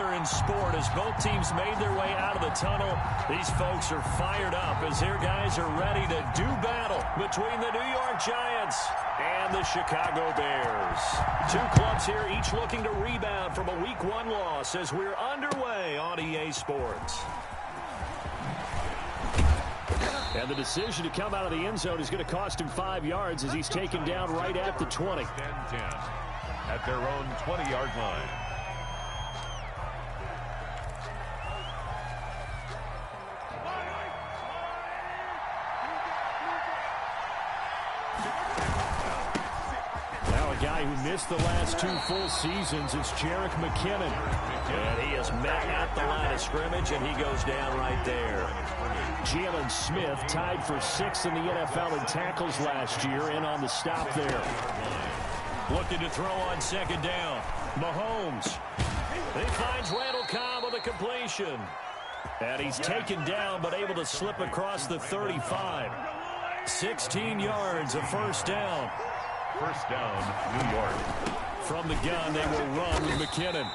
together in sport as both teams made their way out of the tunnel. These folks are fired up as their guys are ready to do battle between the New York Giants and the Chicago Bears. Two clubs here each looking to rebound from a Week 1 loss as we're underway on EA Sports. And the decision to come out of the end zone is going to cost him 5 yards as he's taken down right at the 20. 10-10 at their own 20-yard line. Now a guy who missed the last 2 full seasons, it's Jerick McKinnon. And he is met at the line of scrimmage, and he goes down right there. Jalen Smith tied for 6th in the NFL in tackles last year, and on the stop there. Looking to throw on second down. Mahomes. He finds Randall Cobb with a completion. And he's taken down, but able to slip across the 35. 16 yards, a first down. First down, New York. From the gun, they will run with McKinnon.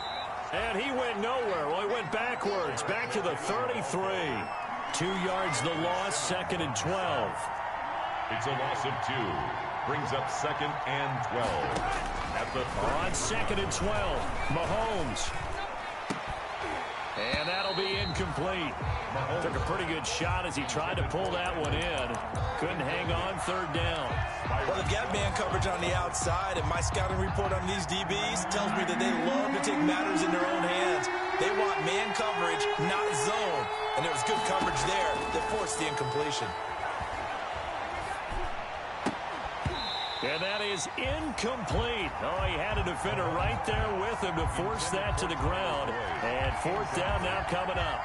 And he went nowhere. Well, he went backwards, back to the 33. 2 yards the loss, 2nd and 12. It's a loss of 2. Brings up 2nd and 12. At the on 2nd and 12, Mahomes. And that'll be incomplete. Mahomes took a pretty good shot as he tried to pull that one in. Couldn't hang on, 3rd down. Well, they've got man coverage on the outside, and my scouting report on these DBs tells me that they love to take matters in their own hands. They want man coverage, not zone. And there was good coverage there that forced the incompletion. And that is incomplete. Oh, he had a defender right there with him to force that to the ground. And 4th down now coming up.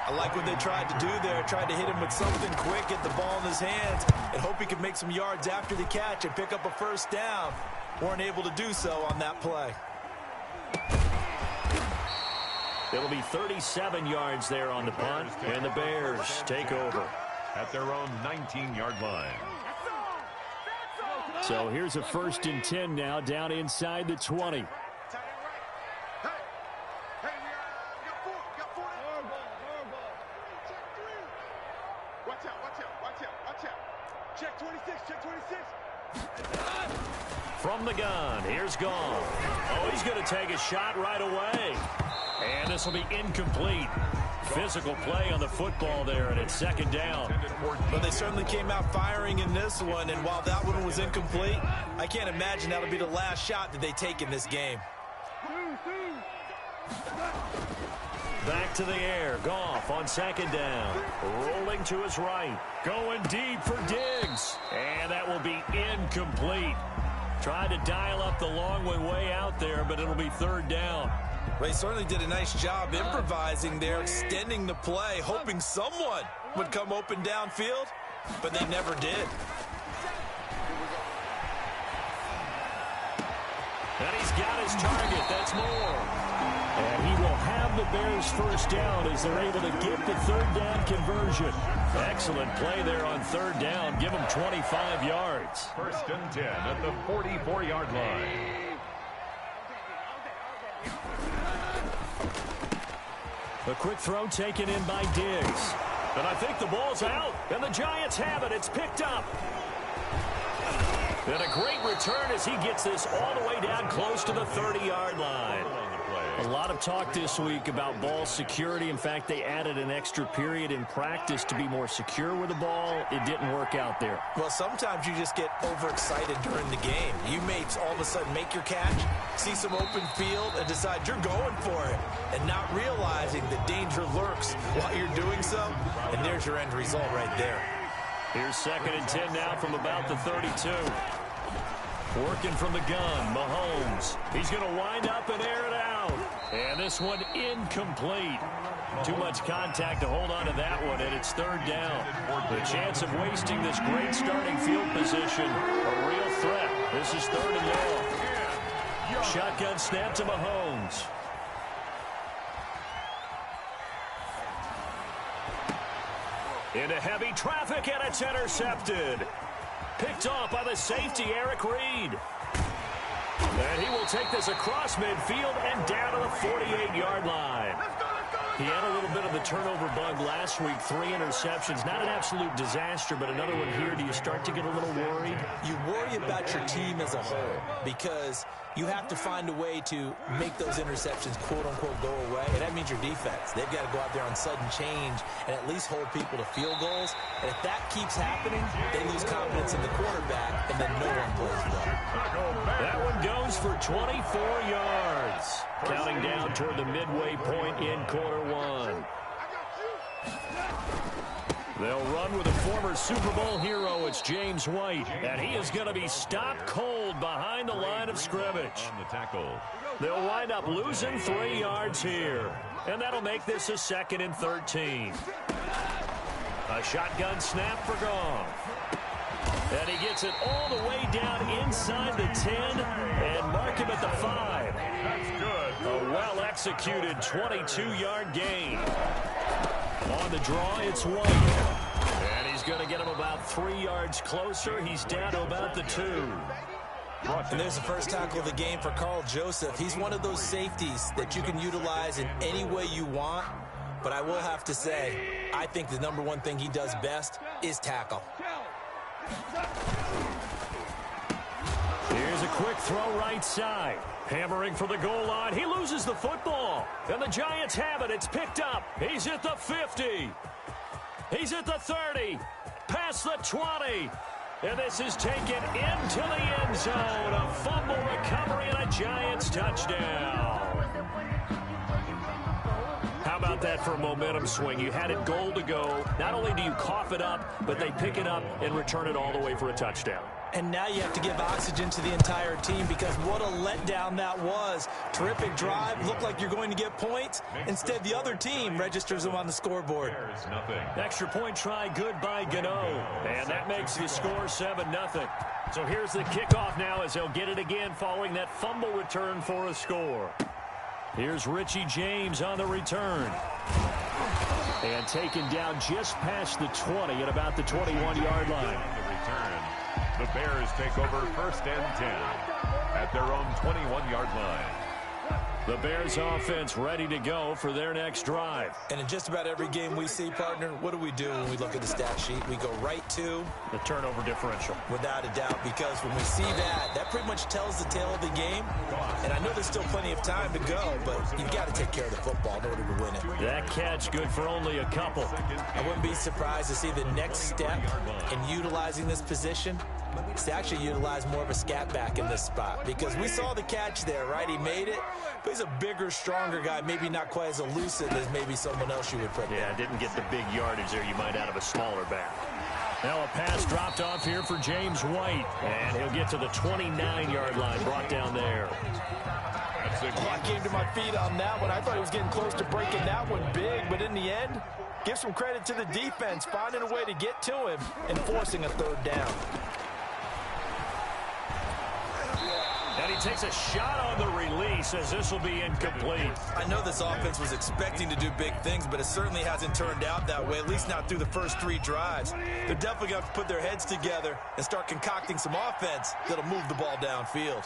I like what they tried to do there. Tried to hit him with something quick, get the ball in his hands, and hope he could make some yards after the catch and pick up a first down. Weren't able to do so on that play. It'll be 37 yards there on the punt, and the Bears take over. At their own 19-yard line. So here's a 1st and 10 now, down inside the 20. From the gun, here's Gone. Oh, he's going to take a shot right away. And this will be incomplete. Physical play on the football there, and it's 2nd down. But they certainly came out firing in this one, and while that one was incomplete, I can't imagine that'll be the last shot that they take in this game. Back to the air. Goff on 2nd down. Rolling to his right. Going deep for Diggs. And that will be incomplete. Tried to dial up the long way out there, but it'll be 3rd down. Well, he certainly did a nice job improvising there, extending the play, hoping someone would come open downfield, but they never did. And he's got his target. That's more. And he will have the Bears' first down as they're able to get the 3rd down conversion. Excellent play there on 3rd down. Give him 25 yards. 1st and 10 at the 44-yard line. A quick throw taken in by Diggs. And I think the ball's out. And the Giants have it. It's picked up. And a great return as he gets this all the way down close to the 30-yard line. A lot of talk this week about ball security. In fact, they added an extra period in practice to be more secure with the ball. It didn't work out there. Well, sometimes you just get overexcited during the game. You may all of a sudden make your catch, see some open field, and decide you're going for it, and not realizing that danger lurks while you're doing so. And there's your end result right there. Here's 2nd and 10 now from about the 32. Working from the gun, Mahomes. He's going to wind up and air it out. And this one incomplete. Too much contact to hold on to that one, and it's 3rd down. The chance of wasting this great starting field position, a real threat. This is 3rd and long. Shotgun snap to Mahomes. Into heavy traffic, and it's intercepted. Picked off by the safety, Eric Reed. And And he will take this across midfield and down to the 48-yard line. He had a little bit of the turnover bug last week, 3 interceptions. Not an absolute disaster, but another one here. Do you start to get a little worried? You worry about your team as a whole because you have to find a way to make those interceptions, quote-unquote, go away. And that means your defense. They've got to go out there on sudden change and at least hold people to field goals. And if that keeps happening, they lose confidence in the quarterback, and then no one plays well. That one goes for 24 yards. Counting down toward the midway point in quarter one. They'll run with a former Super Bowl hero. It's James White. And he is going to be stopped cold behind the line of scrimmage. On the tackle. They'll wind up losing 3 yards here. And that'll make this a 2nd and 13. A shotgun snap for Goff. And he gets it all the way down inside the 10 and mark him at the 5. That's good. A well-executed 22-yard gain. On the draw, it's White. And he's going to get him about 3 yards closer. He's down to about the 2. And there's the first tackle of the game for Carl Joseph. He's one of those safeties that you can utilize in any way you want. But I will have to say, I think the number one thing he does best is tackle. Here's a quick throw right side. Hammering for the goal line. He loses the football. And the Giants have it. It's picked up. He's at the 50. He's at the 30. Past the 20. And this is taken into the end zone. A fumble recovery and a Giants touchdown. How about that for a momentum swing? You had it goal to go. Not only do you cough it up, but they pick it up and return it all the way for a touchdown. And now you have to give oxygen to the entire team because what a letdown that was. Terrific drive. Looked like you're going to get points. Instead, the other team registers them on the scoreboard. There's nothing. Extra point try good by Gano. And that makes the score 7-0. So here's the kickoff now as they'll get it again following that fumble return for a score. Here's Richie James on the return. And taken down just past the 20 at about the 21-yard line. The return. The Bears take over 1st and 10 at their own 21-yard line. The Bears offense ready to go for their next drive. And in just about every game we see, partner, what do we do when we look at the stat sheet? We go right to the turnover differential. Without a doubt, because when we see that, that pretty much tells the tale of the game. And I know there's still plenty of time to go, but you've got to take care of the football in order to win it. That catch good for only a couple. I wouldn't be surprised to see the next step in utilizing this position is to actually utilize more of a scat back in this spot. Because we saw the catch there, right? He made it, but he's a bigger, stronger guy, maybe not quite as elusive as maybe someone else you would put there. Yeah, didn't get the big yardage there you might out of a smaller back. Now a pass dropped off here for James White, and he'll get to the 29-yard line, brought down there. I came to my feet on that one. I thought he was getting close to breaking that one big, but in the end, give some credit to the defense, finding a way to get to him and forcing a 3rd down. And he takes a shot on the release as this will be incomplete. I know this offense was expecting to do big things, but it certainly hasn't turned out that way, at least not through the first 3 drives. They're definitely going to have to put their heads together and start concocting some offense that'll move the ball downfield.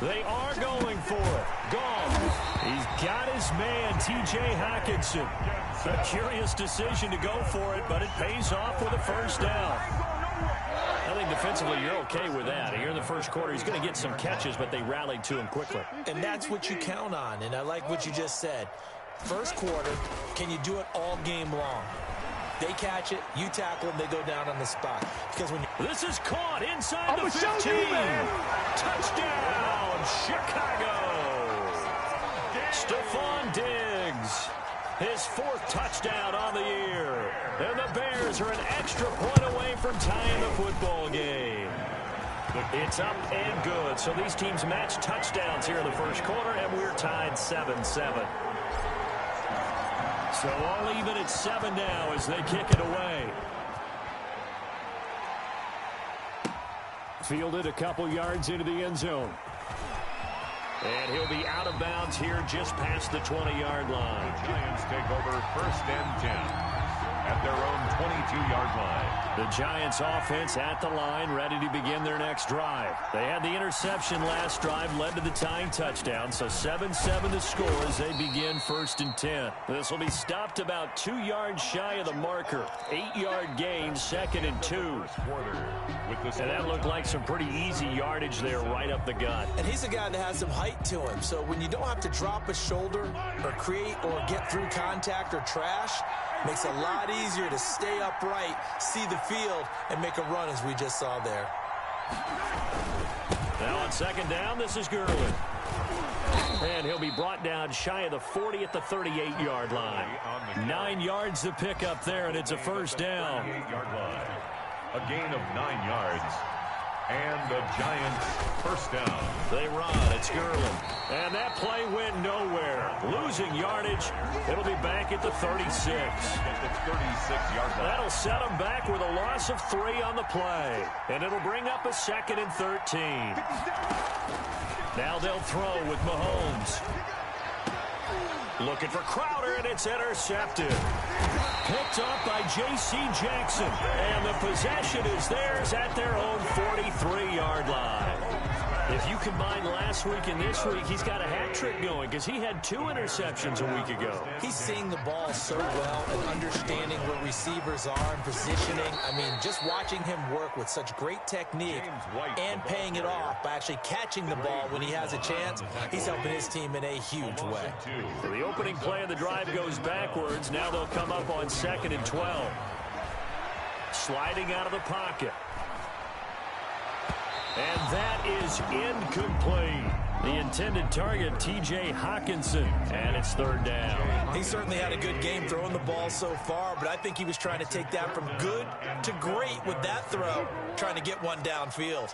They are going for it. Goff. He's got his man, T.J. Hockenson. A curious decision to go for it, but it pays off with a 1st down. I think defensively you're okay with that. Here in the first quarter, he's going to get some catches, but they rallied to him quickly. And that's what you count on, and I like what you just said. First quarter, can you do it all game long? They catch it, you tackle them, they go down on the spot. Because when this is caught inside the 15. Touchdown, Chicago. Stephon Diggs. His 4th touchdown on the year. And the Bears are an extra point away from tying the football game. It's up and good. So these teams match touchdowns here in the first quarter, and we're tied 7-7. So all even at 7 now as they kick it away. Fielded a couple yards into the end zone. And he'll be out of bounds here just past the 20-yard line. The Giants take over 1st and 10. at their own 22-yard line. The Giants offense at the line, ready to begin their next drive. They had the interception last drive, led to the tying touchdown, so 7-7 to score as they begin 1st and 10. This will be stopped about 2 yards shy of the marker. 8-yard gain, 2nd and 2. And that looked like some pretty easy yardage there right up the gut. And he's a guy that has some height to him, so when you don't have to drop a shoulder or create or get through contact or trash, makes it a lot easier to stay upright, see the field, and make a run as we just saw there. Now on 2nd down, this is Gurley. And he'll be brought down shy of the 40 at the 38-yard line. 9 yards to pick up there, and it's a 1st down. A gain of 9 yards. And the Giants 1st down. They run. It's Gurley. And that play went nowhere. Losing yardage. It'll be back at the 36. At the 36-yard line. That'll set them back with a loss of 3 on the play. And it'll bring up a 2nd and 13. Now they'll throw with Mahomes. Looking for Crowder, and it's intercepted. Picked up by J.C. Jackson. And the possession is theirs at their own 43-yard line. If you combine last week and this week, he's got a hat trick going because he had 2 interceptions a week ago. He's seeing the ball so well and understanding where receivers are and positioning. I mean, just watching him work with such great technique and paying it off by actually catching the ball when he has a chance, he's helping his team in a huge way. So the opening play of the drive goes backwards. Now they'll come up on 2nd and 12. Sliding out of the pocket. And that is incomplete. The intended target, T.J. Hawkinson, and it's 3rd down. He certainly had a good game throwing the ball so far, but I think he was trying to take that from good to great with that throw, trying to get one downfield.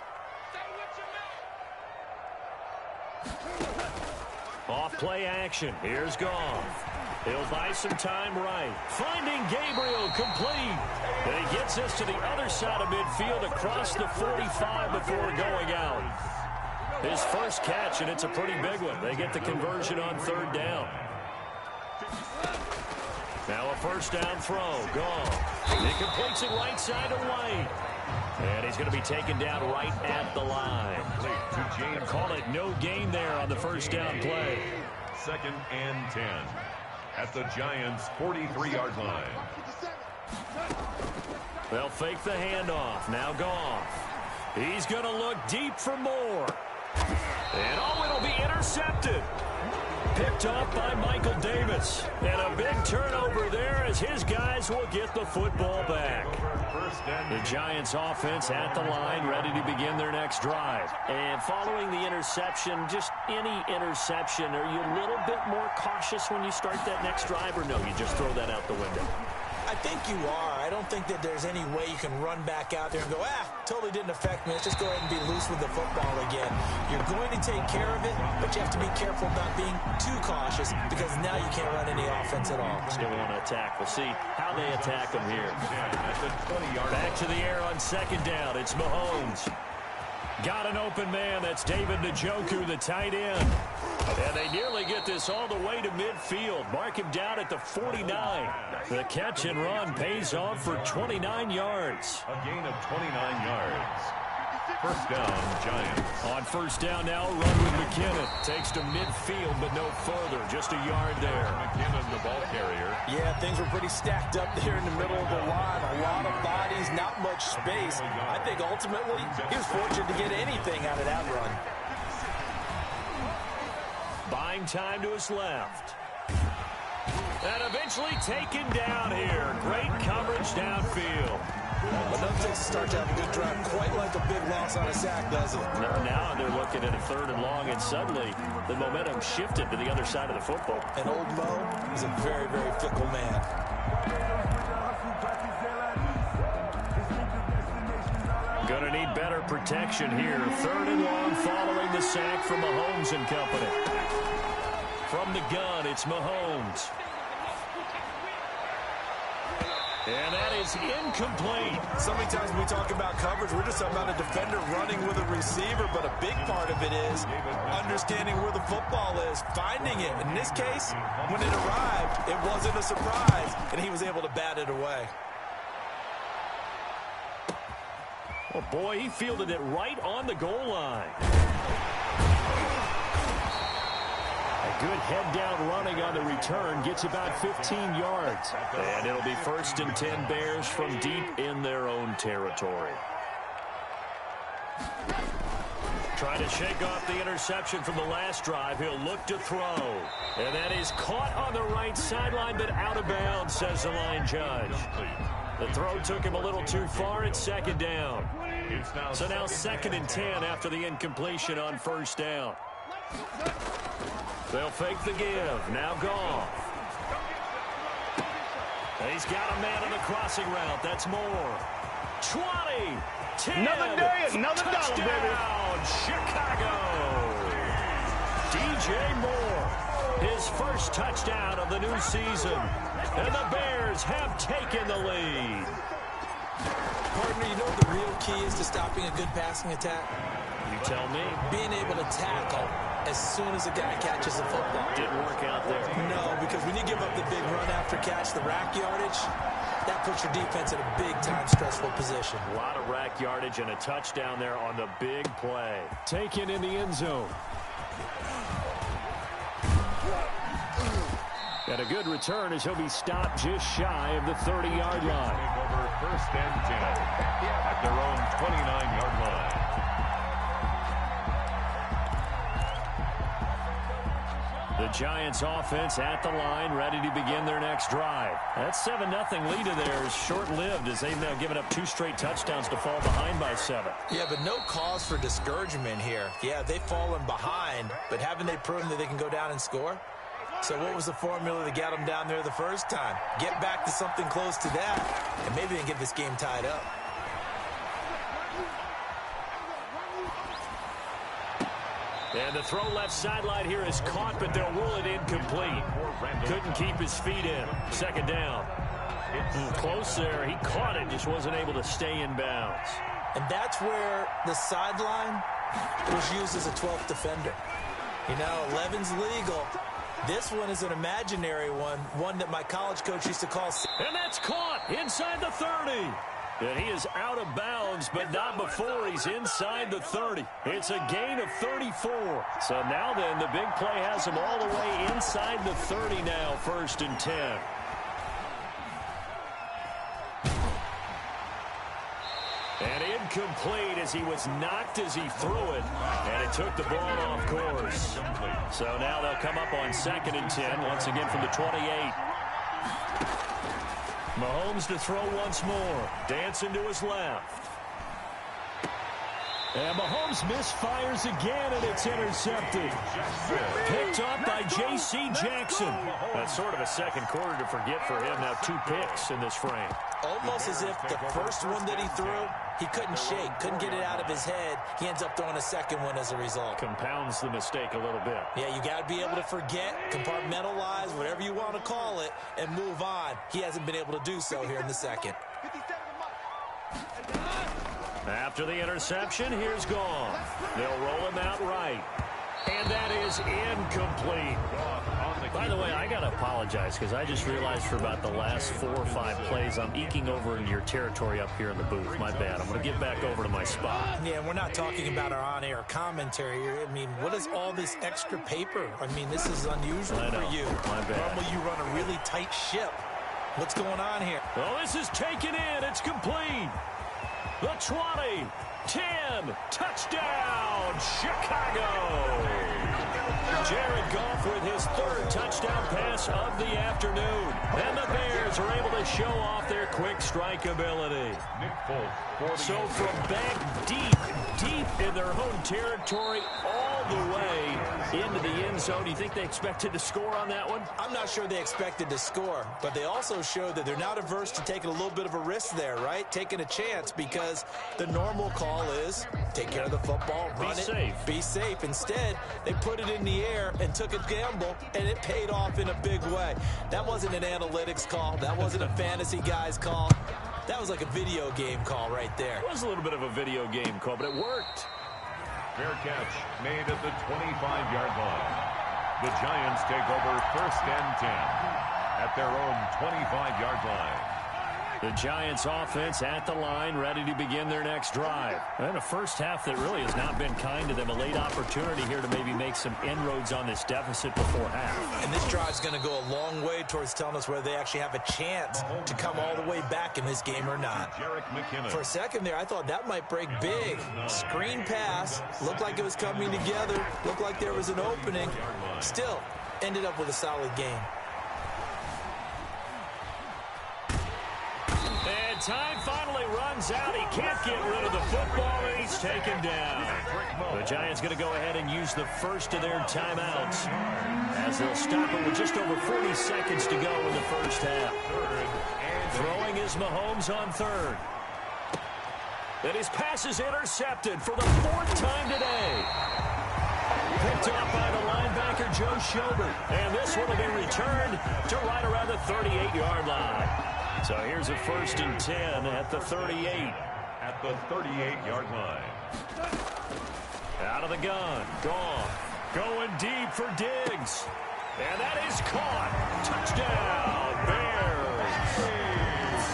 Off play action. Here's Goff. He'll buy some time right. Finding Gabriel complete. And he gets us to the other side of midfield across the 45 before going out. His first catch, and it's a pretty big one. They get the conversion on 3rd down. Now a 1st down throw. Goff. He completes it right side to White. And he's going to be taken down right at the line. Call it no gain there on the 1st down play. 2nd and 10. At the Giants' 43-yard line. They'll fake the handoff. Now Goff. He's going to look deep for more. And it'll be intercepted. Picked up by Michael Davis. And a big turnover there as his guys will get the football back. The Giants offense at the line, ready to begin their next drive. And following the interception, just any interception, are you a little bit more cautious when you start that next drive, or no, you just throw that out the window? I think you are. I don't think that there's any way you can run back out there and go, totally didn't affect me. Let's just go ahead and be loose with the football again. You're going to take care of it, but you have to be careful not being too cautious because now you can't run any offense at all. Still want to attack. We'll see how they attack them here. Back to the air on 2nd down. It's Mahomes. Got an open man. That's David Njoku, the tight end. And they nearly get this all the way to midfield. Mark him down at the 49. The catch and run pays off for 29 yards. A gain of 29 yards. 1st down, Giants. On 1st down now, run with McKinnon. Takes to midfield, but no further. Just a yard there. McKinnon, the ball carrier. Yeah, things were pretty stacked up there in the middle of the line. A lot of bodies, not much space. I think ultimately he was fortunate to get anything out of that run. Buying time to his left. And eventually taken down here. Great coverage downfield. Enough takes a start to have a good drive. Quite like a big loss on a sack, does it? Now they're looking at a 3rd and long, and suddenly the momentum shifted to the other side of the football. And old Mo is a very, very fickle man. Going to need better protection here. 3rd and long following the sack from Mahomes and company. From the gun, it's Mahomes. And that is incomplete. So many times when we talk about coverage, we're just talking about a defender running with a receiver, but a big part of it is understanding where the football is, finding it. In this case, when it arrived, it wasn't a surprise, and he was able to bat it away. Oh, boy, he fielded it right on the goal line. A good head-down running on the return gets about 15 yards. And it'll be 1st and 10 Bears from deep in their own territory. Trying to shake off the interception from the last drive. He'll look to throw. And that is caught on the right sideline, but out of bounds, says the line judge. The throw took him a little too far. It's 2nd down. So now 2nd and 10 after the incompletion on 1st down. They'll fake the give. Now Goff. He's got a man on the crossing route. That's more. 20, 10. Another day, another dollar, baby. Chicago. DJ Moore. His first touchdown of the new season. And the Bears have taken the lead. Partner, you know what the real key is to stopping a good passing attack? You tell me. Being able to tackle as soon as a guy catches the football. Didn't work out there. No, because when you give up the big run after catch, the rack yardage, that puts your defense in a big-time stressful position. A lot of rack yardage and a touchdown there on the big play. Taken in the end zone. And a good return as he'll be stopped just shy of the 30-yard line. Over 1st and 10 at their own 29-yard line. The Giants offense at the line, ready to begin their next drive. That 7-0 lead of theirs is short-lived as they've now given up 2 straight touchdowns to fall behind by 7. Yeah, but no cause for discouragement here. Yeah, they've fallen behind, but haven't they proven that they can go down and score? So what was the formula that got them down there the first time? Get back to something close to that, and maybe they can get this game tied up. And the throw left sideline here is caught, but they'll rule it incomplete. Couldn't keep his feet in. 2nd down. Close there. He caught it, just wasn't able to stay in bounds. And that's where the sideline was used as a 12th defender. You know, 11's legal. This one is an imaginary one that my college coach used to call. And that's caught inside the 30. And he is out of bounds, but not before he's inside the 30. It's a gain of 34. So now then, the big play has him all the way inside the 30 now, 1st and 10. And incomplete as he was knocked as he threw it. And it took the ball off course. So now they'll come up on 2nd and 10, once again from the 28. Mahomes to throw once more. Dancing to his left. And Mahomes misfires again, and it's intercepted. Picked up by J.C. Jackson. That's sort of a second quarter to forget for him. Now 2 picks in this frame. Almost as if the first one that he threw, he couldn't shake, couldn't get it out of his head. He ends up throwing a second one as a result. Compounds the mistake a little bit. Yeah, you got to be able to forget, compartmentalize, whatever you want to call it, and move on. He hasn't been able to do so here in the second. After the interception, here's Goff. They'll roll him out right. And that is incomplete. By the way, I got to apologize because I just realized for about the last 4 or 5 plays, I'm eking over into your territory up here in the booth. My bad. I'm going to get back over to my spot. Yeah, and we're not talking about our on-air commentary here. I mean, what is all this extra paper? I mean, this is unusual for you. My bad. Normally you run a really tight ship. What's going on here? Oh, this is taken in. It's complete. The 20, 10, touchdown, Chicago. Jared Goff with his 3rd touchdown pass of the afternoon. And the Bears are able to show off their quick strike ability. So from back deep in their home territory, all the way into the end zone. Do you think they expected to score on that one? I'm not sure they expected to score, but they also showed that they're not averse to taking a little bit of a risk there, right? Taking a chance, because the normal call is take care of the football, run it, be safe. Instead, they put it in the air and took a gamble, and it paid off in a big way. That wasn't an analytics call. That wasn't a fantasy guy's call. That was like a video game call right there. It was a little bit of a video game call, but it worked. Fair catch made at the 25-yard line. The Giants take over 1st and 10 at their own 25-yard line. The Giants offense at the line, ready to begin their next drive. And a first half that really has not been kind to them. A late opportunity here to maybe make some inroads on this deficit before half. And this drive's going to go a long way towards telling us whether they actually have a chance to come all the way back in this game or not. For a second there, I thought that might break big. Screen pass, looked like it was coming together, looked like there was an opening. Still, ended up with a solid game. Time finally runs out. He can't get rid of the football, and he's taken down. The Giants going to go ahead and use the first of their timeouts, as they'll stop it with just over 40 seconds to go in the first half. Throwing is Mahomes on third. And his pass is intercepted for the 4th time today. Picked up by the linebacker, Joe Schobert. And this one will be returned to right around the 38-yard line. So here's a 1st and 10 at the 38. At the 38-yard line. Out of the gun. Gone. Going deep for Diggs. And that is caught. Touchdown, Bears.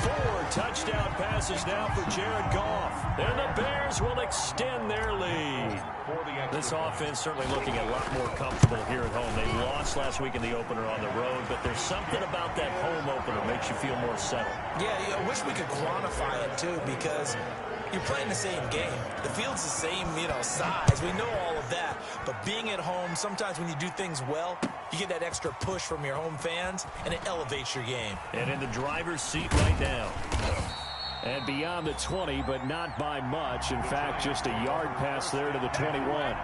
4 touchdown passes now for Jared Goff. And the Bears will extend their lead. This offense certainly looking a lot more comfortable here at home. They lost last week in the opener on the road, but there's something about that home opener that makes you feel more settled. Yeah, I wish we could quantify it, too, because you're playing the same game. The field's the same, size. We know all of that. But being at home, sometimes when you do things well, you get that extra push from your home fans, and it elevates your game. And in the driver's seat right now. And beyond the 20, but not by much. In fact, just a yard pass there to the 21.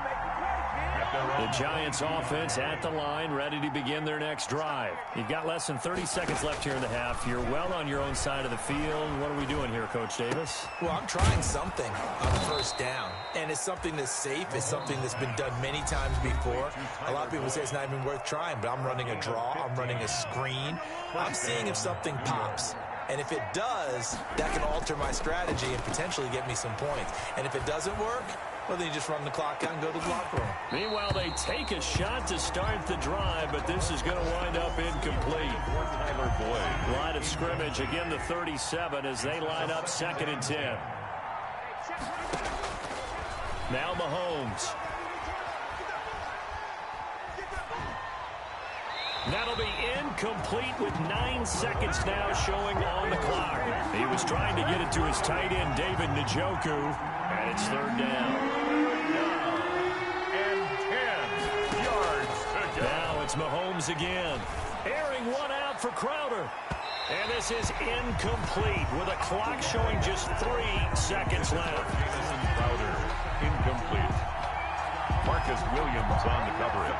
The Giants offense at the line, ready to begin their next drive. You've got less than 30 seconds left here in the half. You're well on your own side of the field. What are we doing here, Coach Davis? Well, I'm trying something on 1st down. And it's something that's safe. It's something that's been done many times before. A lot of people say it's not even worth trying, but I'm running a draw. I'm running a screen. I'm seeing if something pops. And if it does, that can alter my strategy and potentially get me some points. And if it doesn't work, well, then you just run the clock out and go to the locker room. Meanwhile, they take a shot to start the drive, but this is going to wind up incomplete. Tyler Boyd. Line of scrimmage, again the 37 as they line up 2nd and 10. Now Mahomes. That'll be incomplete with 9 seconds now showing on the clock. He was trying to get it to his tight end, David Njoku, and it's 3rd down. And 10 yards to go. Now it's Mahomes again. Airing one out for Crowder. And this is incomplete with a clock showing just 3 seconds left. Crowder, incomplete. Marcus Williams on the coverage.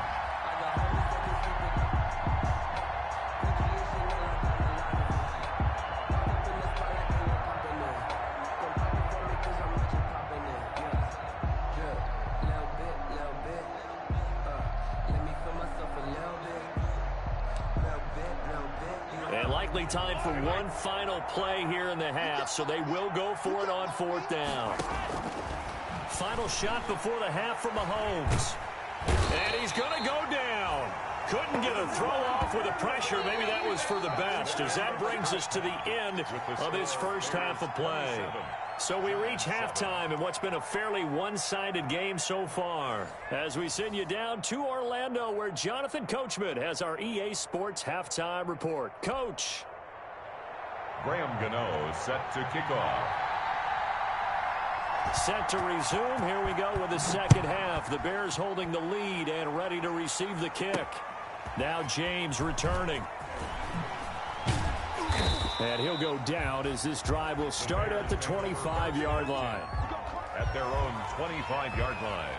Time for one final play here in the half, so they will go for it on 4th down. Final shot before the half from Mahomes. And he's going to go down. Couldn't get a throw off with the pressure. Maybe that was for the best, as that brings us to the end of this first half of play. So we reach halftime in what's been a fairly one-sided game so far, as we send you down to Orlando, where Jonathan Coachman has our EA Sports Halftime Report. Coach. Graham Gano set to kick off. Set to resume. Here we go with the second half. The Bears holding the lead and ready to receive the kick. Now James returning. And he'll go down as this drive will start at the 25-yard line. At their own 25-yard line.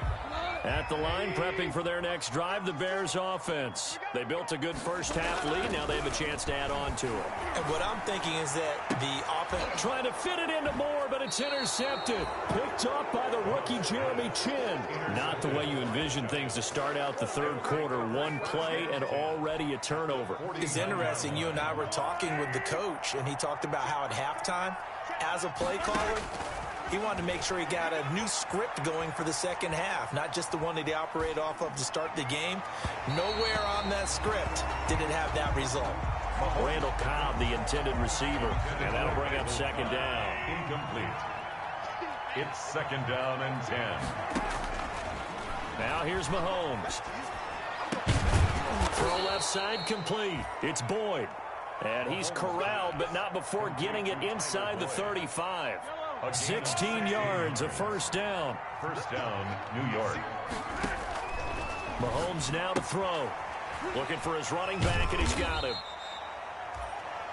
At the line, prepping for their next drive, the Bears offense. They built a good first-half lead. Now they have a chance to add on to it. And what I'm thinking is that the offense... Trying to fit it into Moore, but it's intercepted. Picked up by the rookie Jeremy Chin. Not the way you envision things to start out the third quarter. One play and already a turnover. It's interesting. You and I were talking with the coach, and he talked about how at halftime, as a play caller, he wanted to make sure he got a new script going for the second half, not just the one that he operated off of to start the game. Nowhere on that script did it have that result. Randall Cobb, the intended receiver, and that'll bring up second down. Incomplete. It's second down and 10. Now here's Mahomes. Throw left side complete. It's Boyd. And he's corralled, but not before getting it inside the 35. 16 yards, a first down. First down, New York. Mahomes now to throw. Looking for his running back, and he's got him.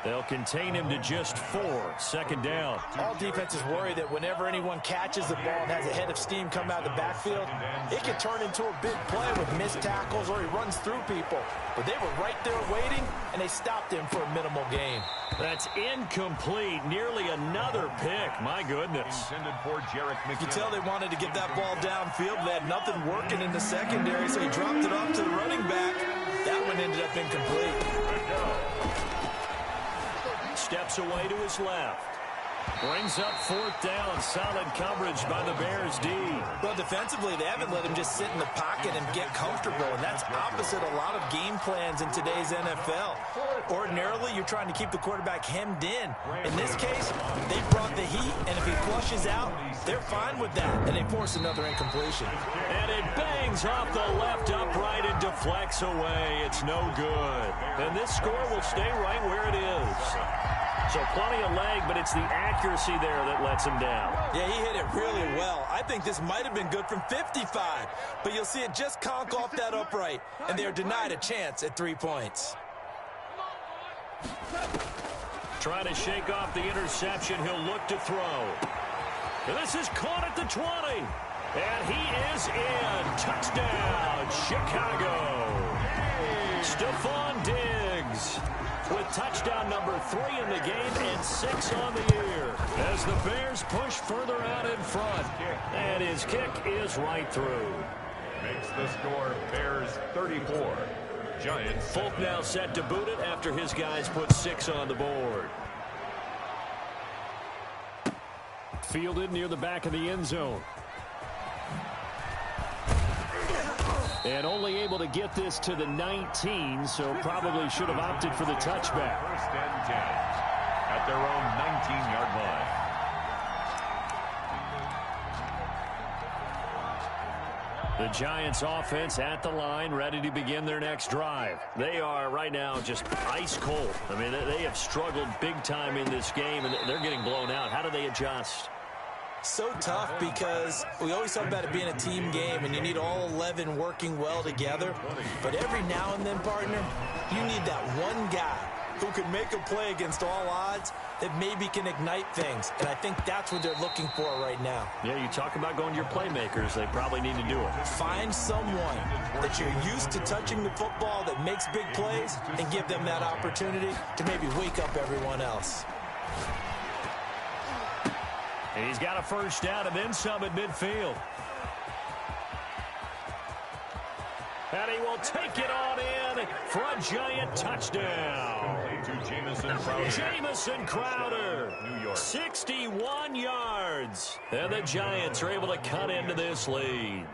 They'll contain him to just 4. Second down. All defenses worry that whenever anyone catches the ball and has a head of steam come out of the backfield, it can turn into a big play with missed tackles or he runs through people. But they were right there waiting, and they stopped him for a minimal gain. That's incomplete. Nearly another pick. My goodness. Intended for Jarek McKinnon. You tell they wanted to get that ball downfield. They had nothing working in the secondary, so he dropped it off to the running back. That one ended up incomplete. Steps away to his left. Brings up fourth down. Solid coverage by the Bears D. Well, defensively, they haven't let him just sit in the pocket and get comfortable, and that's opposite a lot of game plans in today's NFL. Ordinarily, you're trying to keep the quarterback hemmed in. In this case, they brought the heat, and if he flushes out, they're fine with that, and they force another incompletion. And it bangs off the left upright and deflects away. It's no good. And this score will stay right where it is. So plenty of leg, but it's the accuracy there that lets him down. Yeah, he hit it really well. I think this might have been good from 55, but you'll see it just conk off that upright, and they're denied a chance at 3 points. Trying to shake off the interception. He'll look to throw. And this is caught at the 20. And he is in. Touchdown, Chicago. Stephon Diggs with touchdown number 3 in the game and 6 on the year as the Bears push further out in front. And his kick is right through. Makes the score Bears 34. Giants. Folk now set to boot it after his guys put 6 on the board. Fielded near the back of the end zone. And only able to get this to the 19, so probably should have opted for the touchback. First and 10 at their own 19-yard line. The Giants offense at the line, ready to begin their next drive. They are right now just ice cold. I mean, they have struggled big time in this game, and they're getting blown out. How do they adjust? So tough because we always talk about it being a team game and you need all 11 working well together. But every now and then, partner, you need that one guy who can make a play against all odds that maybe can ignite things. And I think that's what they're looking for right now. Yeah, you talk about going to your playmakers. They probably need to do it. Find someone that you're used to touching the football that makes big plays and give them that opportunity to maybe wake up everyone else. And he's got a first down and then some at midfield. And he will take it on in for a Giant touchdown. To Jamison Crowder. Jamison Crowder, New York. 61 yards. And the Giants are able to cut into this lead.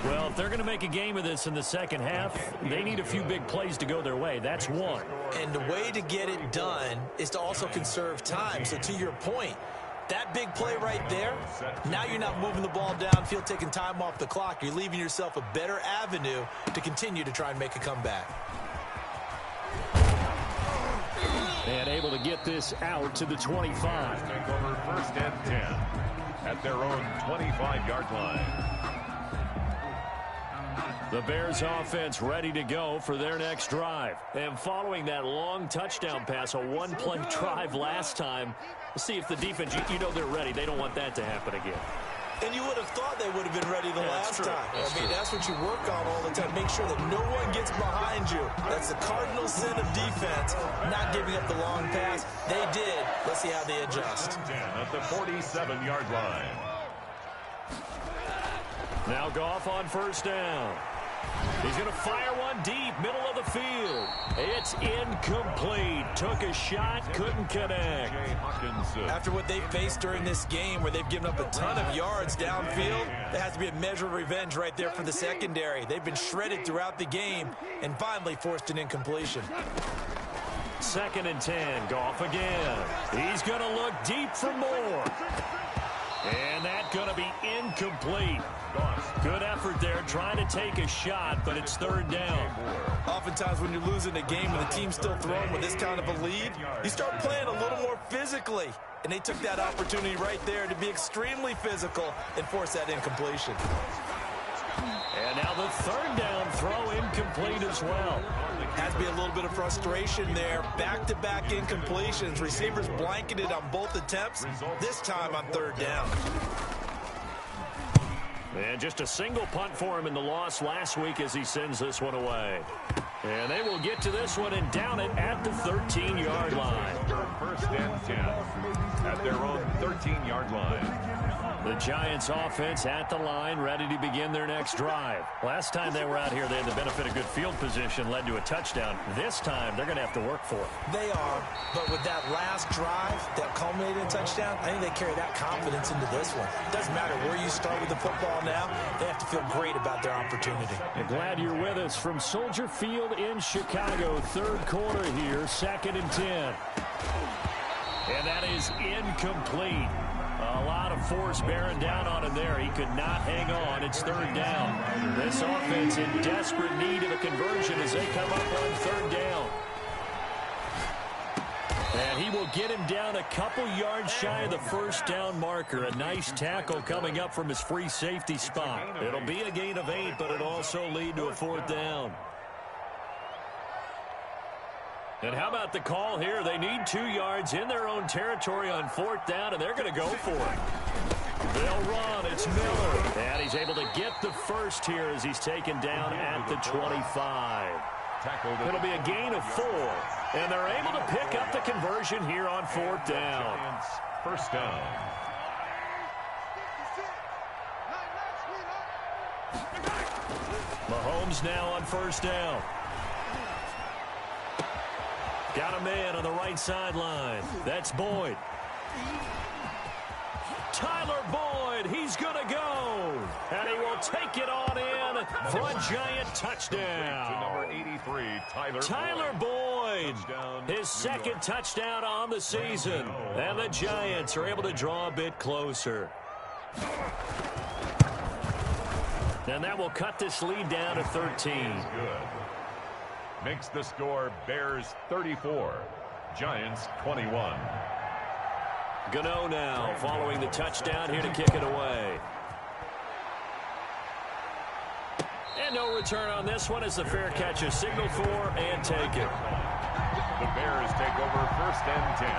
Well, if they're going to make a game of this in the second half, they need a few big plays to go their way. That's one. And the way to get it done is to also conserve time. So to your point, that big play right there, now you're not moving the ball downfield, taking time off the clock. You're leaving yourself a better avenue to continue to try and make a comeback. And able to get this out to the 25. Take over first and 10 at their own 25-yard line. The Bears offense ready to go for their next drive. And following that long touchdown pass, a one-play drive last time, let's see if the defense, you know they're ready. They don't want that to happen again. And you would have thought they would have been ready the last time. That's what you work on all the time. Make sure that no one gets behind you. That's the cardinal sin of defense, not giving up the long pass. They did. Let's see how they adjust. At the 47-yard line. Now Goff on first down. He's going to fire one deep, middle of the field. It's incomplete. Took a shot, couldn't connect. After what they faced during this game where they've given up a ton of yards downfield, there has to be a measure of revenge right there for the secondary. They've been shredded throughout the game and finally forced an incompletion. 2nd and 10, Goff again. He's going to look deep for more. And that's going to be incomplete. Good effort there trying to take a shot, but it's 3rd down. Oftentimes when you're losing a game and the team's still throwing with this kind of a lead, you start playing a little more physically. And they took that opportunity right there to be extremely physical and force that incompletion. And now the 3rd down throw incomplete as well. Has to be a little bit of frustration there. Back-to-back incompletions. Receivers blanketed on both attempts, this time on 3rd down. And just a single punt for him in the loss last week as he sends this one away. And they will get to this one and down it at the 13-yard line. 1st and 10 at their own 13-yard line. The Giants offense at the line, ready to begin their next drive. Last time they were out here, they had the benefit of good field position, led to a touchdown. This time, they're going to have to work for it. They are, but with that last drive that culminated in a touchdown, I think they carry that confidence into this one. Doesn't matter where you start with the football now, they have to feel great about their opportunity. And glad you're with us from Soldier Field in Chicago. 3rd quarter here, 2nd and 10. And that is incomplete. A lot of force bearing down on him there. He could not hang on. It's 3rd down. This offense in desperate need of a conversion as they come up on 3rd down. And he will get him down a couple yards shy of the 1st down marker. A nice tackle coming up from his free safety spot. It'll be a gain of 8, but it'll also lead to a 4th down. And how about the call here? They need 2 yards in their own territory on 4th down, and they're going to go for it. They'll run. It's Miller. And he's able to get the first here as he's taken down at the 25. It'll be a gain of 4. And they're able to pick up the conversion here on 4th down. 1st down. Mahomes now on 1st down. Got a man on the right sideline. That's Boyd. Tyler Boyd, he's going to go. And he will take it on in for a giant touchdown. To number 83, Tyler Boyd. His 2nd touchdown on the season. And the Giants are able to draw a bit closer. And that will cut this lead down to 13. Good. Makes the score Bears 34, Giants 21. Gano now following the touchdown here to kick it away. And no return on this one as the fair catch is signaled for and taken. The Bears take over 1st and 10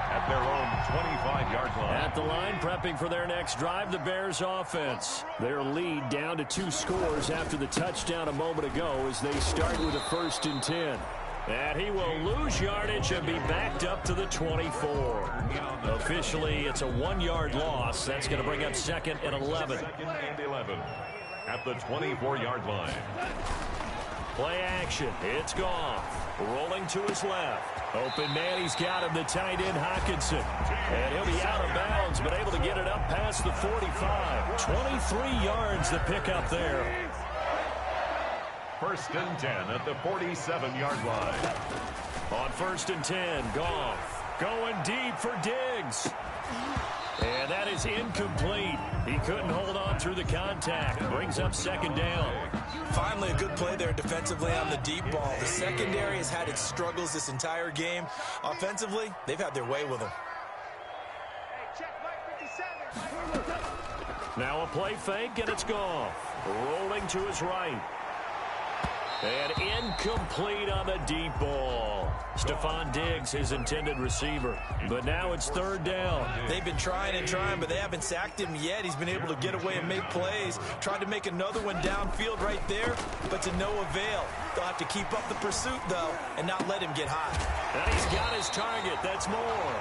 at their own 25-yard line. At the line, prepping for their next drive, the Bears offense. Their lead down to 2 scores after the touchdown a moment ago as they start with a 1st and 10. And he will lose yardage and be backed up to the 24. Officially, it's a 1-yard loss. That's going to bring up 2nd and 11. 2nd and 11 at the 24-yard line. Play action. It's Goff. Rolling to his left. Open man, he's got him, the tight end Hockenson. And he'll be out of bounds, but able to get it up past the 45. 23 yards to pick up there. 1st and 10 at the 47-yard line. On 1st and 10, Goff going deep for Diggs. And that is incomplete. He couldn't hold on through the contact. Brings up 2nd down. Finally, a good play there defensively on the deep ball. The secondary has had its struggles this entire game. Offensively, they've had their way with him. Now a play fake, and it's Goff. Rolling to his right. And Incomplete on the deep ball. Stephon Diggs, his intended receiver. But now it's third down. They've been trying and trying, but they haven't sacked him yet. He's been able to get away and make plays. Tried to make another one downfield right there, but to no avail. They'll have to keep up the pursuit, though, and not let him get high. And he's got his target. That's more.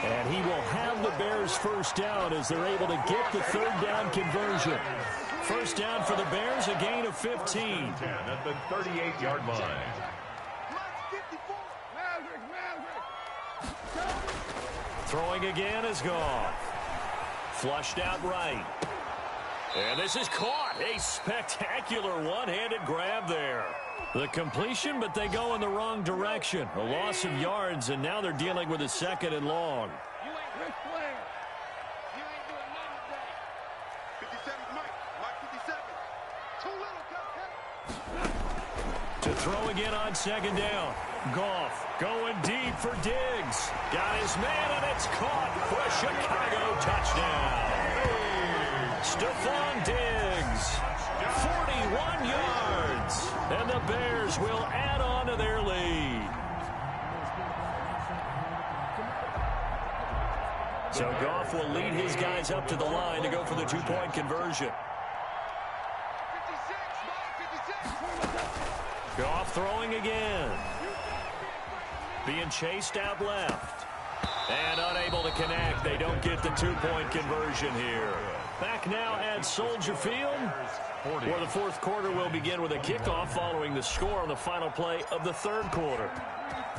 And he will have the Bears first down as they're able to get the third down conversion. First down for the Bears, a gain of 15. At the 38-yard line. Throwing again is Goff. Flushed out right. And this is caught. A spectacular one-handed grab there. The completion, but they go in the wrong direction. A loss of yards, and now they're dealing with a second and long. You ain't Ric Flair. You ain't doing nothing today. 57, Mike 57. Too little, To throw again on second down. Goff going deep for Diggs. Got his man, and it's caught for a Chicago touchdown. Stephon Diggs, 41 yards. And the Bears will add on to their lead. So Goff will lead his guys up to the line to go for the two-point conversion. Goff throwing again. Being chased out left. And unable to connect. They don't get the two-point conversion here. Back now at Soldier Field, where the fourth quarter will begin with a kickoff following the score on the final play of the third quarter.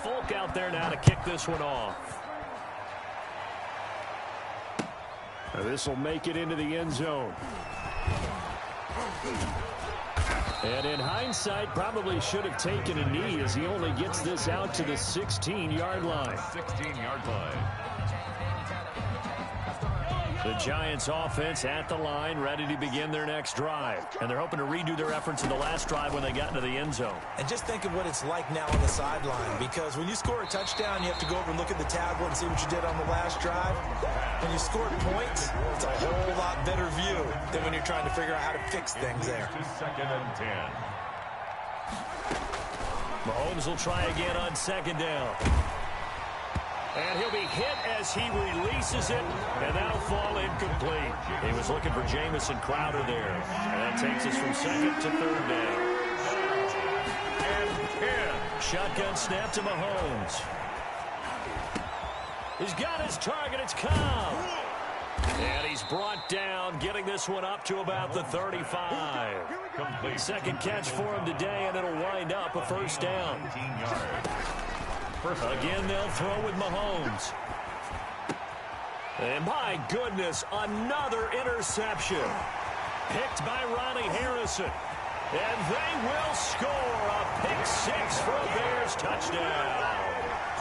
Folk out there now to kick this one off. This will make it into the end zone. And in hindsight, probably should have taken a knee as he only gets this out to the 16-yard line. 16-yard line. The Giants offense at the line, ready to begin their next drive. And they're hoping to redo their efforts in the last drive when they got into the end zone. And just think of what it's like now on the sideline, because when you score a touchdown, you have to go over and look at the tablet and see what you did on the last drive. When you scored points, it's a whole lot better view than when you're trying to figure out how to fix things there. Second and 10. Mahomes will try again on second down. And he'll be hit as he releases it, and that'll fall incomplete. He was looking for Jamison Crowder there. And that takes us from second to third down. And 10. Shotgun snap to Mahomes. He's got his target. It's Cobb. And he's brought down, getting this one up to about the 35. Complete. Second catch for him today, and it'll wind up a first down. 19 yards. Again, they'll throw with Mahomes. And my goodness, another interception. Picked by Ronnie Harrison. And they will score a pick six for a Bears touchdown.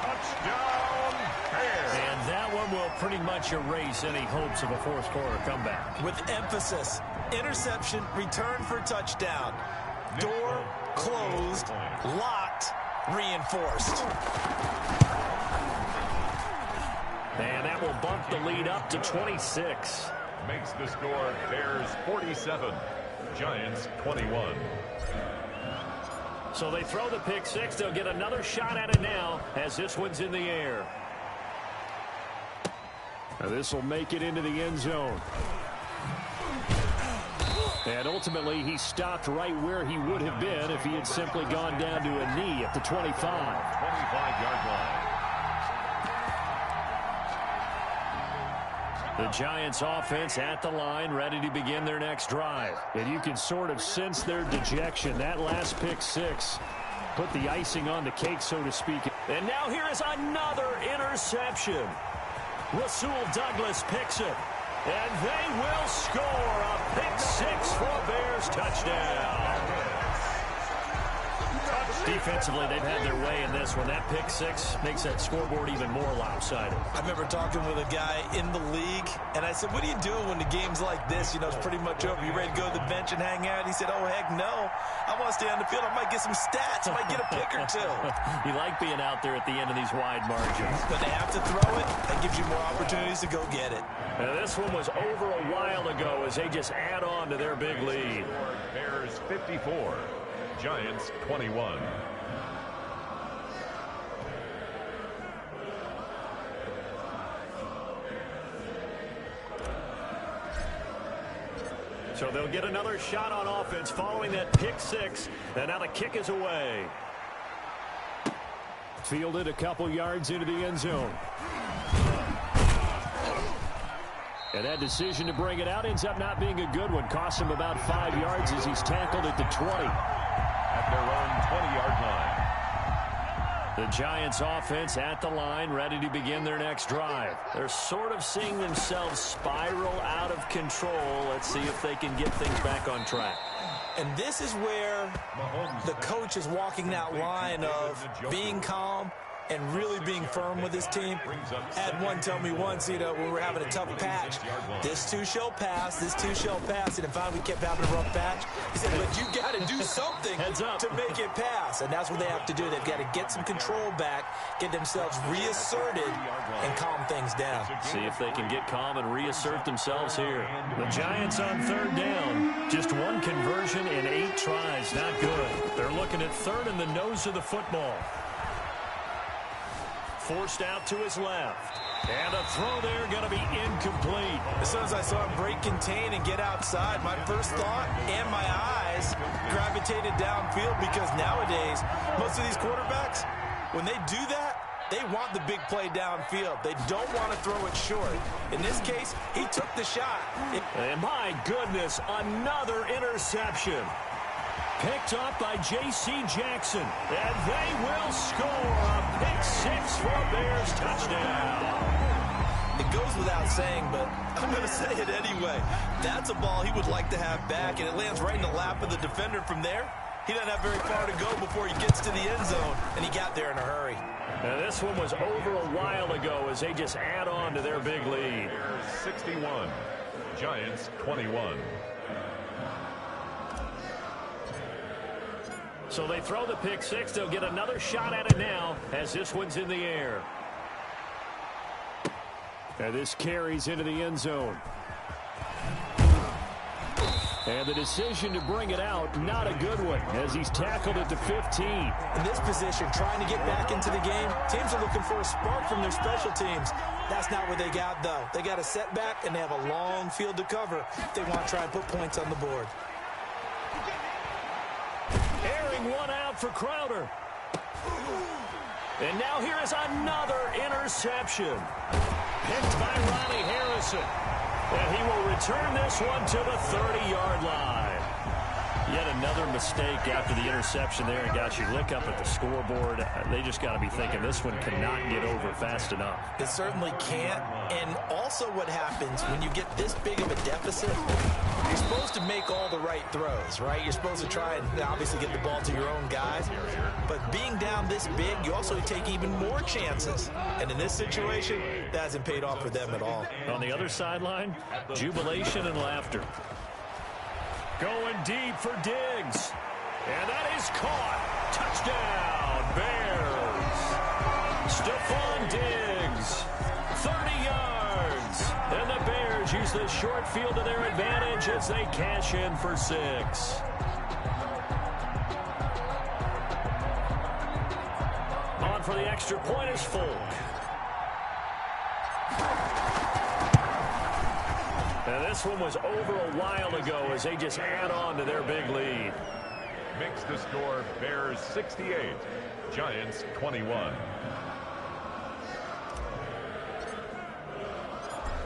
Touchdown, Bears. And that one will pretty much erase any hopes of a fourth quarter comeback. With emphasis, interception, return for touchdown. Door closed, locked, reinforced. And that will bump the lead up to 26. Makes the score Bears 47, Giants 21. So they throw the pick six. They'll get another shot at it now as this one's in the air. Now this will make it into the end zone. And ultimately, he stopped right where he would have been if he had simply gone down to a knee at the 25. 25-yard line. The Giants offense at the line, ready to begin their next drive. And you can sort of sense their dejection. That last pick six put the icing on the cake, so to speak. And now here is another interception. Rasul Douglas picks it. And they will score a pick six for a Bears touchdown. Defensively, they've had their way in this one. That pick six makes that scoreboard even more lopsided. I remember talking with a guy in the league, and I said, what do you do when the game's like this? You know, it's pretty much over. You ready to go to the bench and hang out? He said, oh, heck no. I want to stay on the field. I might get some stats. I might get a pick or two. You like being out there at the end of these wide margins. When they have to throw it, that gives you more opportunities to go get it. Now, this one was over a while ago as they just add on to their big lead. Bears 54, Giants 21. So they'll get another shot on offense following that pick six. And now the kick is away. Fielded a couple yards into the end zone. And that decision to bring it out ends up not being a good one. Cost him about 5 yards as he's tackled at the 20. At their own 20-yard line. The Giants offense at the line, ready to begin their next drive. They're sort of seeing themselves spiral out of control. Let's see if they can get things back on track. And this is where the coach is walking that line of being calm and really being firm with his team. I had one tell me once, when we were having a tough patch, this too shall pass, this too shall pass. And if we kept having a rough patch, he said, but you got to do something to make it pass. And that's what they have to do. They've got to get some control back, get themselves reasserted, and calm things down. See if they can get calm and reassert themselves here. The Giants on third down. Just one conversion in 8 tries. Not good. They're looking at third in the nose of the football. Forced out to his left. And a throw there going to be incomplete. As soon as I saw him break contain and get outside, my first thought and my eyes gravitated downfield, because nowadays, most of these quarterbacks, when they do that, they want the big play downfield. They don't want to throw it short. In this case, he took the shot. And my goodness, another interception. Picked up by J.C. Jackson. And they will score a pick six for a Bears touchdown. It goes without saying, but I'm going to say it anyway. That's a ball he would like to have back, and it lands right in the lap of the defender from there. He doesn't have very far to go before he gets to the end zone, and he got there in a hurry. And this one was over a while ago as they just add on to their big lead. 61, Giants 21. So they throw the pick six. They'll get another shot at it now as this one's in the air. And this carries into the end zone. And the decision to bring it out, not a good one, as he's tackled at the 15. In this position, trying to get back into the game, teams are looking for a spark from their special teams. That's not what they got, though. They got a setback, and they have a long field to cover if they want to try and put points on the board. Airing one out for Crowder. And now here is another interception. Picked by Ronnie Harrison. And he will return this one to the 30-yard line. Yet another mistake after the interception there. And gosh, you look up at the scoreboard, they just got to be thinking this one cannot get over fast enough. It certainly can't. And also what happens when you get this big of a deficit, you're supposed to make all the right throws, right? You're supposed to try and obviously get the ball to your own guys. But being down this big, you also take even more chances. And in this situation, that hasn't paid off for them at all. On the other sideline, jubilation and laughter. Going deep for Diggs. And that is caught. Touchdown, Bears. Stephon Diggs, 30 yards. And the Bears use the short field to their advantage as they cash in for 6. On for the extra point is Folk. And this one was over a while ago as they just add on to their big lead. Makes the score Bears 68, Giants 21.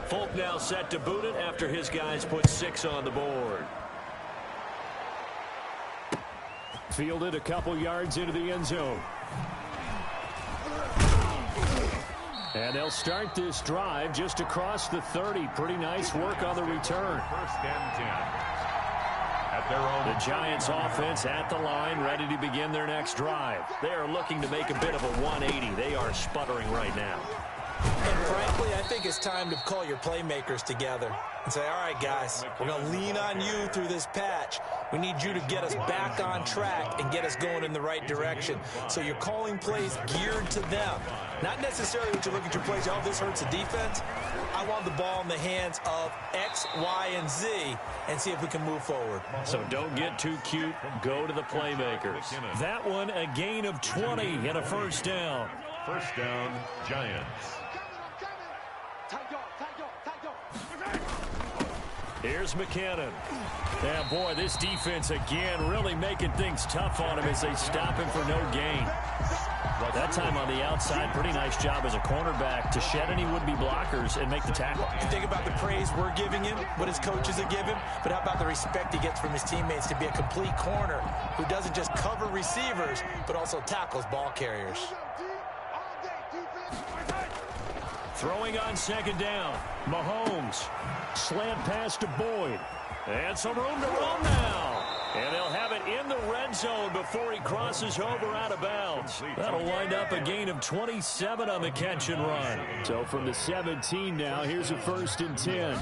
Folk now set to boot it after his guys put 6 on the board. Fielded a couple yards into the end zone. And they'll start this drive just across the 30. Pretty nice work on the return. First and 10. At their own. The Giants offense at the line, ready to begin their next drive. They are looking to make a bit of a 180. They are sputtering right now. And frankly, I think it's time to call your playmakers together and say, all right, guys, we're going to lean on you through this patch. We need you to get us back on track and get us going in the right direction. So you're calling plays geared to them. Not necessarily what you look at your plays, oh, this hurts the defense. I want the ball in the hands of X, Y, and Z and see if we can move forward. So don't get too cute. Go to the playmakers. That one, a gain of 20 and a first down. First down, Giants. Here's McKinnon. Yeah, boy, this defense again really making things tough on him as they stop him for no gain. That time on the outside, pretty nice job as a cornerback to shed any would-be blockers and make the tackle. You think about the praise we're giving him, what his coaches are giving, but how about the respect he gets from his teammates to be a complete corner who doesn't just cover receivers, but also tackles ball carriers. Throwing on second down, Mahomes. Slant pass to Boyd. And some room to roam now. And they'll have it in the red zone before he crosses over out of bounds. That'll wind up a gain of 27 on the catch and run. So from the 17 now, here's a 1st and 10.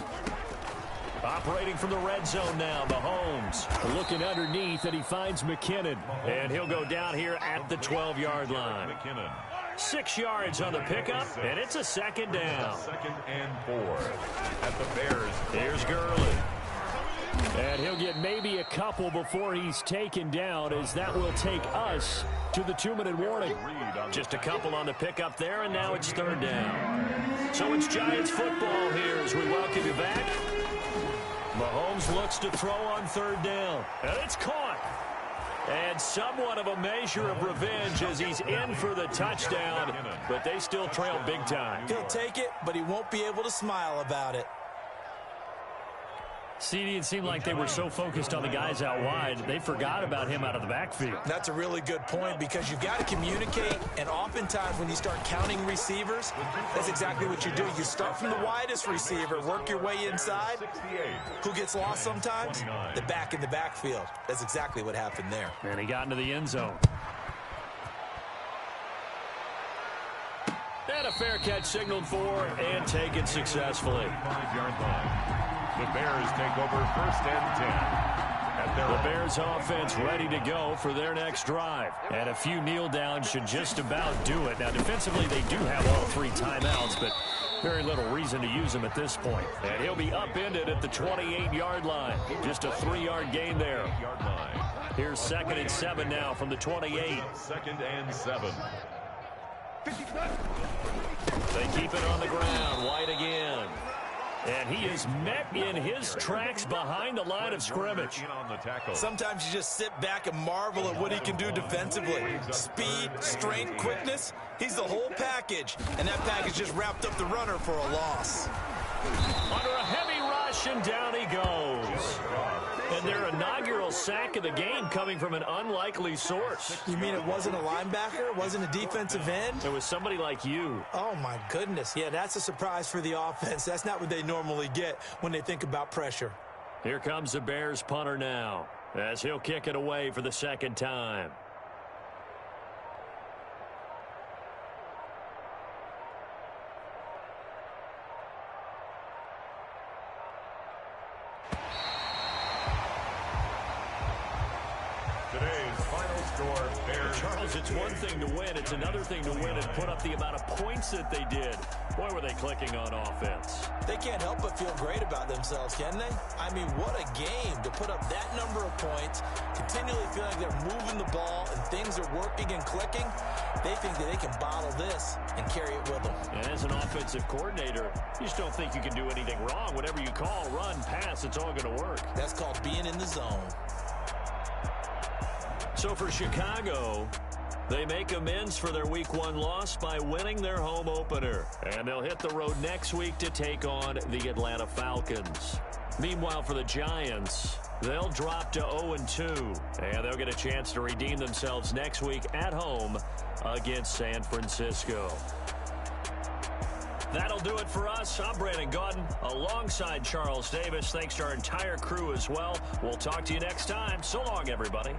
Operating from the red zone now, Mahomes. Looking underneath, and he finds McKinnon. And he'll go down here at the 12-yard line. 6 yards on the pickup, and it's a 2nd down. 2nd and 4 at the Bears. Here's Gurley. And he'll get maybe a couple before he's taken down, as that will take us to the 2-minute warning. Just a couple on the pickup there, and now it's 3rd down. So it's Giants football here as we welcome you back. Mahomes looks to throw on 3rd down, and it's caught. And somewhat of a measure of revenge as he's in for the touchdown, but they still trail big time. He'll take it, but he won't be able to smile about it. CD, it seemed like they were so focused on the guys out wide, they forgot about him out of the backfield. That's a really good point, because you've got to communicate, and oftentimes when you start counting receivers, that's exactly what you do. You start from the widest receiver, work your way inside. Who gets lost sometimes? The back in the backfield. That's exactly what happened there. And he got into the end zone. And a fair catch signaled for and taken successfully. 5-yard line. The Bears take over 1st and 10. The Bears offense ready to go for their next drive. And a few kneel downs should just about do it. Now, defensively, they do have all 3 timeouts, but very little reason to use them at this point. And he'll be upended at the 28-yard line. Just a 3-yard gain there. Here's 2nd and 7 now from the 28. 2nd and 7. They keep it on the ground. White again. And he is met in his tracks behind the line of scrimmage. Sometimes you just sit back and marvel at what he can do defensively. Speed, strength, quickness, he's the whole package. And that package just wrapped up the runner for a loss. Under a heavy rush, and down he goes. And their inaugural sack of the game coming from an unlikely source. You mean it wasn't a linebacker? It wasn't a defensive end? It was somebody like you. Oh, my goodness. Yeah, that's a surprise for the offense. That's not what they normally get when they think about pressure. Here comes the Bears punter now, as he'll kick it away for the 2nd time. Charles, it's one thing to win. It's another thing to win and put up the amount of points that they did. Boy, were they clicking on offense. They can't help but feel great about themselves, can they? I mean, what a game to put up that number of points, continually feel like they're moving the ball and things are working and clicking. They think that they can bottle this and carry it with them. And as an offensive coordinator, you just don't think you can do anything wrong. Whatever you call, run, pass, it's all going to work. That's called being in the zone. So for Chicago, they make amends for their Week 1 loss by winning their home opener. And they'll hit the road next week to take on the Atlanta Falcons. Meanwhile, for the Giants, they'll drop to 0-2. And they'll get a chance to redeem themselves next week at home against San Francisco. That'll do it for us. I'm Brandon Gaudin alongside Charles Davis. Thanks to our entire crew as well. We'll talk to you next time. So long, everybody.